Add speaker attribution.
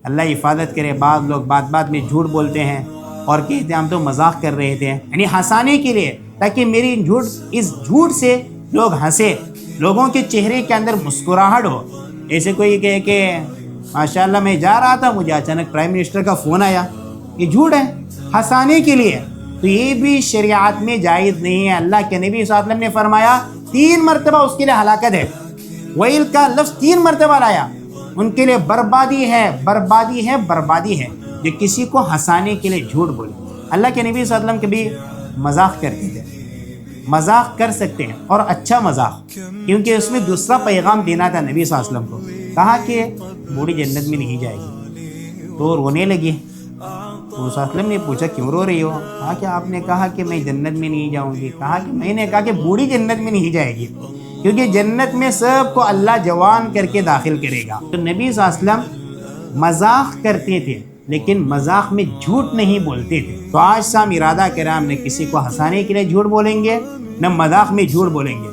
Speaker 1: اللہ حفاظت کرے، بعض لوگ بات بات میں جھوٹ بولتے ہیں اور کہتے ہیں ہم تو مذاق کر رہے تھے، یعنی ہنسانے کے لیے، تاکہ میری اس جھوٹ سے لوگ ہنسے، لوگوں کے چہرے کے اندر مسکراہٹ ہو۔ ایسے کوئی کہے کہ ماشاءاللہ میں جا رہا تھا، مجھے اچانک پرائم منسٹر کا فون آیا، یہ جھوٹ ہے، ہنسانے کے لیے، تو یہ بھی شریعت میں جائز نہیں ہے۔ اللہ کے نبی صلی اللہ علیہ وسلم نے فرمایا 3 مرتبہ اس کے لیے ہلاکت ہے، ویل کا لفظ 3 مرتبہ لایا، ان کے لیے بربادی ہے، بربادی ہے، بربادی ہے جو کسی کو ہنسانے کے لیے جھوٹ بولے۔ اللہ کے نبی صلی اللہ علیہ وسلم کبھی مذاق کرتے تھے، مذاق کر سکتے ہیں، اور اچھا مذاق، کیونکہ اس میں دوسرا پیغام دینا تھا نبی صلی اللہ علیہ وسلم کو۔ کہا کہ بوڑھی جنت میں نہیں جائے گی، تو رونے لگی۔ تو صلی اللہ علیہ وسلم نے پوچھا کیوں رو رہی ہو؟ کہا کہ آپ نے کہا کہ میں جنت میں نہیں جاؤں گی۔ کہا کہ میں نے کہا کہ بوڑھی جنت میں نہیں جائے گی، کیونکہ جنت میں سب کو اللہ جوان کر کے داخل کرے گا۔ تو نبی صلی اللہ علیہ وسلم مذاق کرتے تھے، لیکن مذاق میں جھوٹ نہیں بولتے تھے۔ تو آج سے ہم ارادہ کریں، ہم نہ کسی کو ہنسانے کے لیے جھوٹ بولیں گے، نہ مذاق میں جھوٹ بولیں گے۔